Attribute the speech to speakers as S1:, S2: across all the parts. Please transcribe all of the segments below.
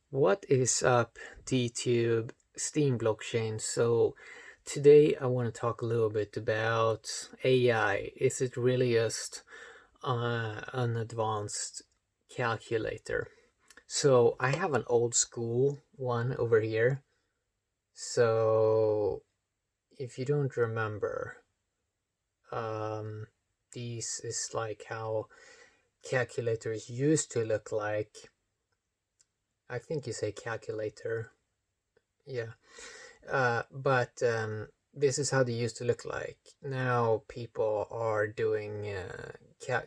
S1: What is up, DTube Steam blockchain? So today I want to talk a little bit about AI. Is it really just an advanced calculator? So I have an old school one over here. So if you don't remember, um, these is like how calculators used to look like. I think you say calculator. Yeah. But this is how they used to look like. Now people are doing,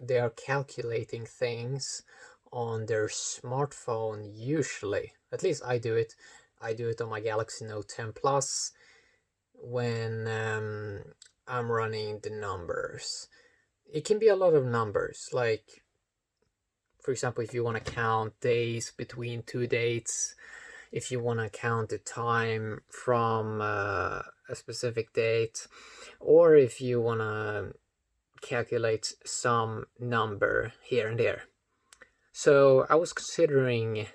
S1: they are calculating things on their smartphone usually. At least I do it. I do it on my Galaxy Note 10 Plus when I'm running the numbers. It can be a lot of numbers, like for example, if you want to count days between two dates, if you want to count the time from a specific date, or if you want to calculate some number here and there. So I was considering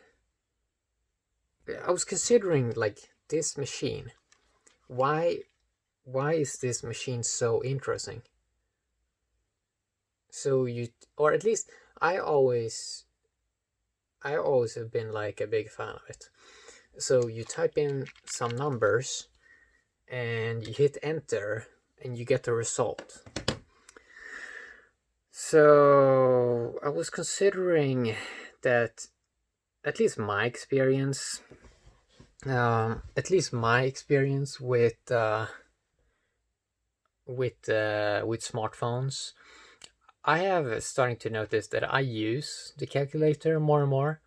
S1: like this machine. Why why is this machine so interesting? So you, or at least I always I always have been like a big fan of it. So you type in some numbers and you hit enter and you get the result. So I was considering that at least my experience, with smartphones, I have starting to notice that I use the calculator more and more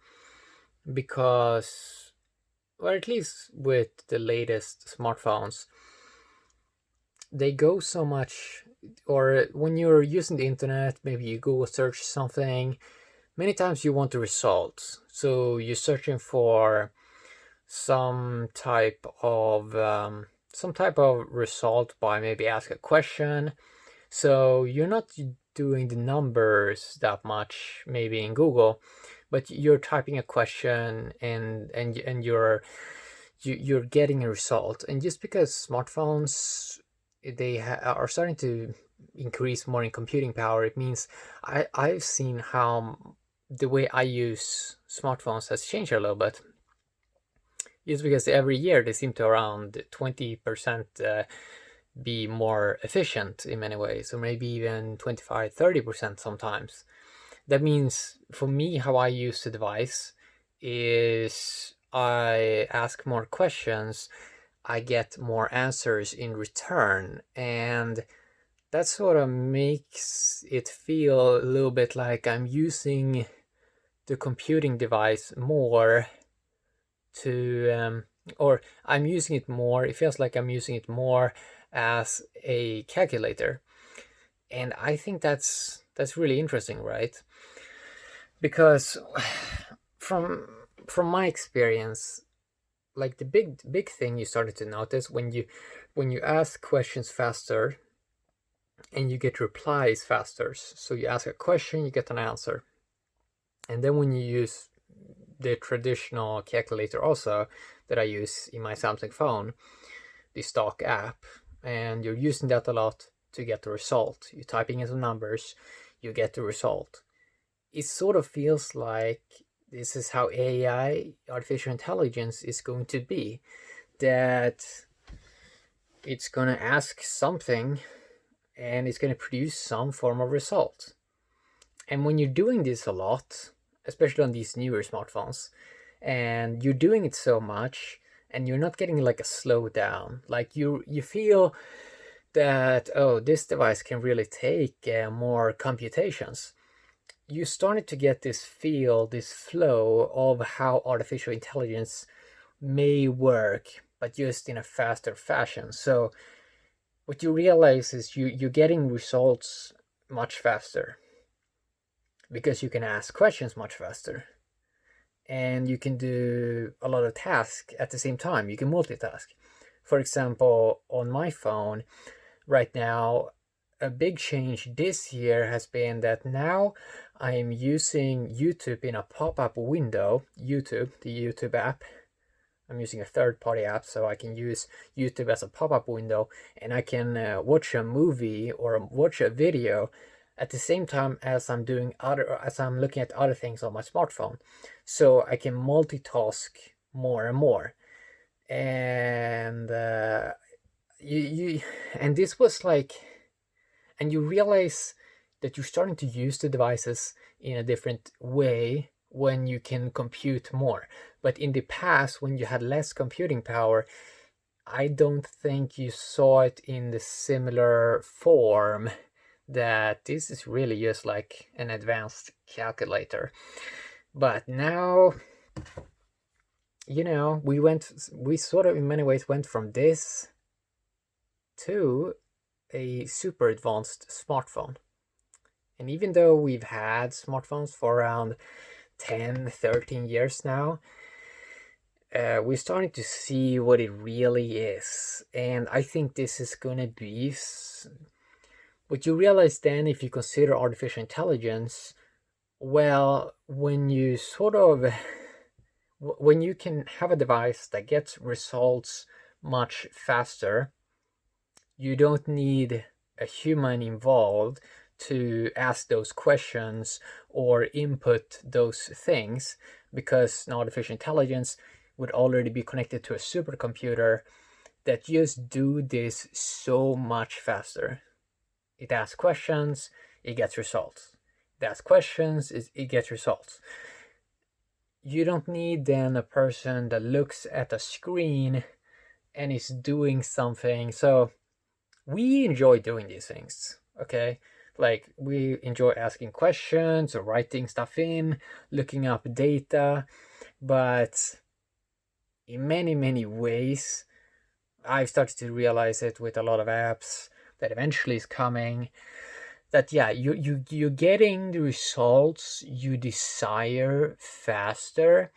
S1: because, or at least with the latest smartphones, they go so much. Or when you're using the internet, maybe you Google search something, many times you want the results. So you're searching for some type of result by maybe ask a question. So you're not doing the numbers that much maybe in Google, but you're typing a question and you're getting a result. And just because smartphones are starting to increase more in computing power, it means I've seen how the way I use smartphones has changed a little bit. Just because every year they seem to around 20% be more efficient in many ways, or maybe even 25-30% sometimes. That means for me, how I use the device is I ask more questions, I get more answers in return, and that sort of makes it feel a little bit like I'm using the computing device more to, or I'm using it more. It feels like I'm using it more as a calculator, and I think that's really interesting, right? Because from my experience, like the big thing you started to notice when you ask questions faster and you get replies faster. So you ask a question, you get an answer. And then when you use the traditional calculator also that I use in my Samsung phone, the stock app, and you're using that a lot to get the result. You're typing in some numbers, you get the result. It sort of feels like this is how AI, artificial intelligence, is going to be. That it's going to ask something and it's going to produce some form of result. And when you're doing this a lot, especially on these newer smartphones, and you're doing it so much and you're not getting like a slowdown, like you feel that, oh, this device can really take more computations. You started to get this feel, this flow of how artificial intelligence may work, but just in a faster fashion. So what you realize is you're getting results much faster because you can ask questions much faster and you can do a lot of tasks at the same time. You can multitask. For example, on my phone right now, a big change this year has been that now I'm using YouTube in a pop-up window. YouTube, the YouTube app. I'm using a third-party app, so I can use YouTube as a pop-up window, and I can watch a movie or watch a video at the same time as I'm looking at other things on my smartphone. So I can multitask more and more. And you and this was like, and you realize that you're starting to use the devices in a different way when you can compute more. But in the past, when you had less computing power, I don't think you saw it in the similar form, that this is really just like an advanced calculator. But now, we sort of in many ways went from this to a super advanced smartphone. And even though we've had smartphones for around 10, 13 years now, we're starting to see what it really is. And I think this is going to be what you realize then, if you consider artificial intelligence. Well, when you can have a device that gets results much faster, you don't need a human involved to ask those questions or input those things, because an artificial intelligence would already be connected to a supercomputer that just do this so much faster. It asks questions, it gets results. It asks questions, it gets results. You don't need then a person that looks at a screen and is doing something. So we enjoy doing these things, okay? Like, we enjoy asking questions or writing stuff in, looking up data. But in many, many ways, I've started to realize it with a lot of apps that eventually is coming, that you're getting the results you desire faster.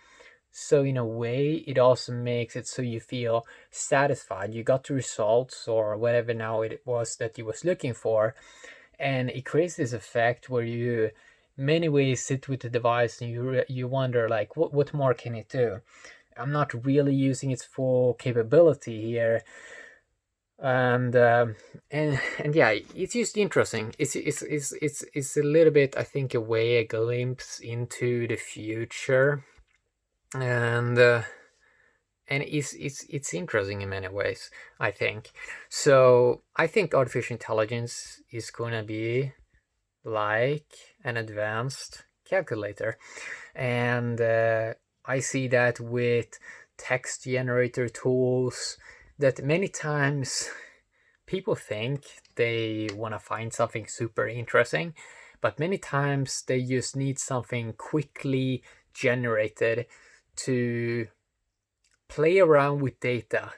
S1: So in a way, it also makes it so you feel satisfied. You got the results or whatever now it was that you was looking for. And it creates this effect where you, many ways, sit with the device and you wonder, like, what more can it do? I'm not really using its full capability here. And yeah, it's just interesting. It's a little bit, I think, a glimpse into the future. And it's interesting in many ways, I think. So I think artificial intelligence is gonna be like an advanced calculator, and I see that with text generator tools, that many times people think they want to find something super interesting, but many times they just need something quickly generated to play around with data.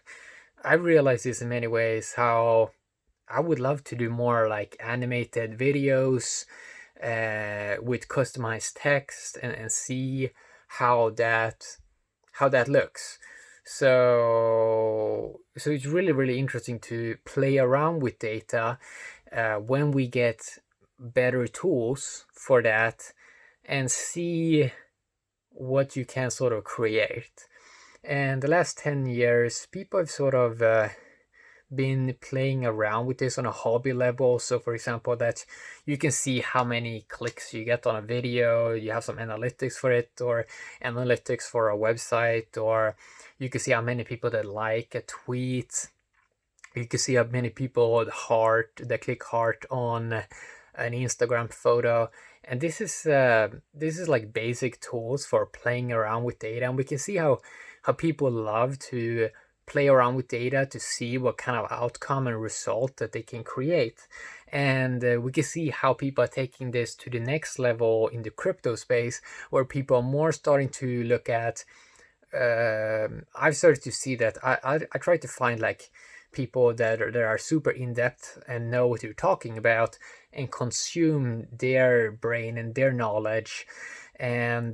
S1: I realize this in many ways, how I would love to do more like animated videos with customized text, and see how that looks. So it's really, really interesting to play around with data when we get better tools for that, and see what you can sort of create. And the last 10 years, people have sort of been playing around with this on a hobby level. So for example, that you can see how many clicks you get on a video, you have some analytics for it, or analytics for a website, or you can see how many people that like a tweet, you can see how many people that click heart on an Instagram photo. And this is like basic tools for playing around with data, and we can see how people love to play around with data to see what kind of outcome and result that they can create. And we can see how people are taking this to the next level in the crypto space, where people are more starting to look at, I've started to see that I try to find like people that are super in-depth and know what you're talking about, and consume their brain and their knowledge. And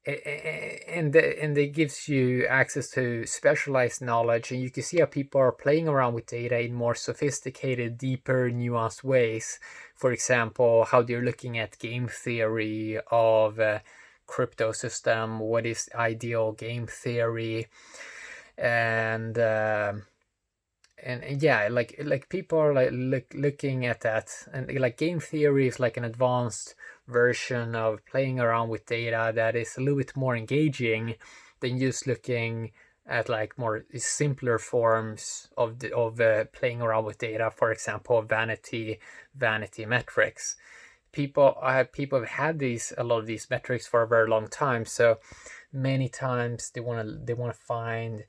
S1: and it gives you access to specialized knowledge, and you can see how people are playing around with data in more sophisticated, deeper, nuanced ways. For example, how they're looking at game theory of crypto system, what is ideal game theory, and yeah, like people are like looking at that, and like game theory is like an advanced version of playing around with data that is a little bit more engaging than just looking at like more simpler forms of playing around with data. For example, vanity metrics. People have had a lot of these metrics for a very long time, so many times they want to find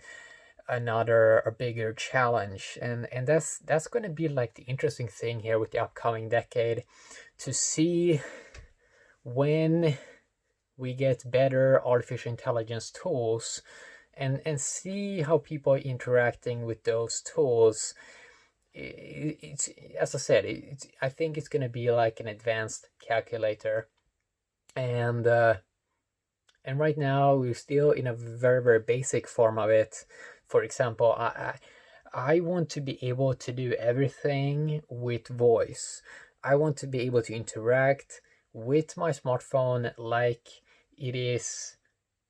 S1: another a bigger challenge, and that's going to be like the interesting thing here with the upcoming decade, to see when we get better artificial intelligence tools, and see how people are interacting with those tools. It's, as I said, I think it's going to be like an advanced calculator, and right now we're still in a very, very basic form of it. For example, I want to be able to do everything with voice. I want to be able to interact with my smartphone it is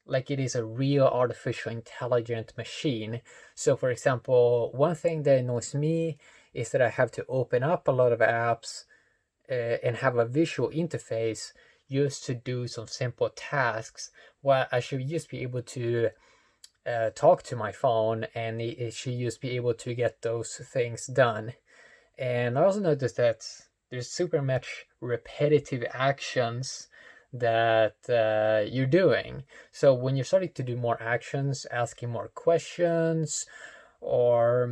S1: like it is a real artificial intelligent machine. So for example, one thing that annoys me is that I have to open up a lot of apps and have a visual interface just to do some simple tasks. Well, I should just be able to talk to my phone, and it should just be able to get those things done. And I also noticed that there's super much repetitive actions that you're doing. So when you're starting to do more actions, asking more questions, or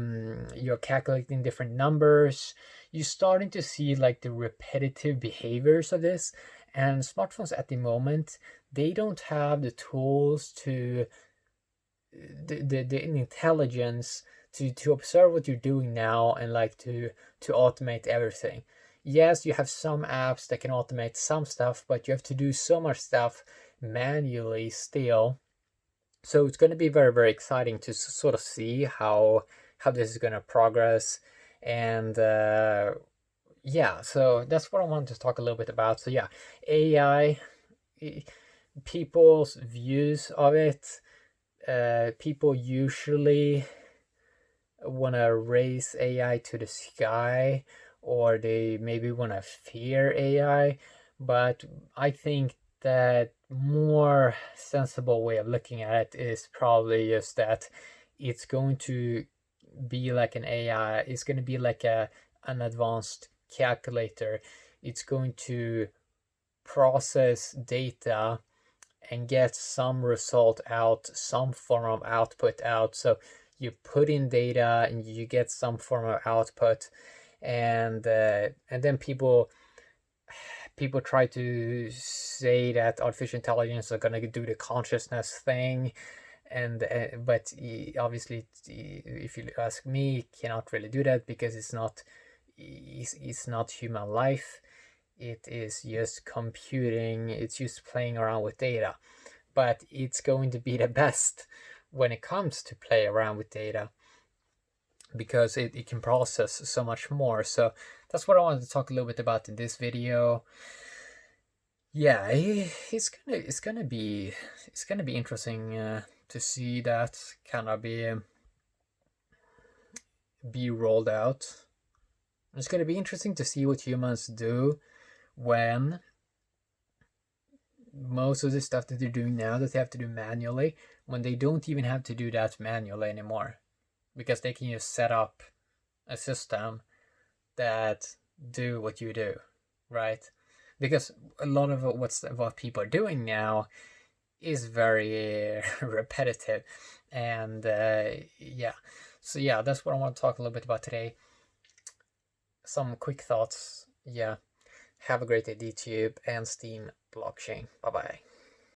S1: you're calculating different numbers, you're starting to see like the repetitive behaviors of this. And smartphones at the moment, they don't have the tools to the intelligence to observe what you're doing now, and like to automate everything. Yes, you have some apps that can automate some stuff, but you have to do so much stuff manually still. So it's going to be very, very exciting to sort of see how this is going to progress. And yeah, so that's what I wanted to talk a little bit about. So yeah, AI, people's views of it, people usually want to raise AI to the sky, or they maybe want to fear AI. But I think that more sensible way of looking at it is probably just that it's going to be like an AI. It's going to be like an advanced calculator. It's going to process data and get some result out, some form of output out. So you put in data and you get some form of output, and then people try to say that artificial intelligence are going to do the consciousness thing, and but obviously, if you ask me, it cannot really do that, because it's not human life. It is just computing, it's just playing around with data. But it's going to be the best when it comes to play around with data, because it can process so much more. So that's what I wanted to talk a little bit about in this video. Yeah, it's gonna be interesting to see that kind of be rolled out. It's gonna be interesting to see what humans do when most of the stuff that they're doing now that they have to do manually, when they don't even have to do that manually anymore, because they can just set up a system that do what you do, right? Because a lot of what people are doing now is very repetitive, and yeah. So yeah, that's what I want to talk a little bit about today. Some quick thoughts. Yeah. Have a great day, DTube and Steam blockchain. Bye bye.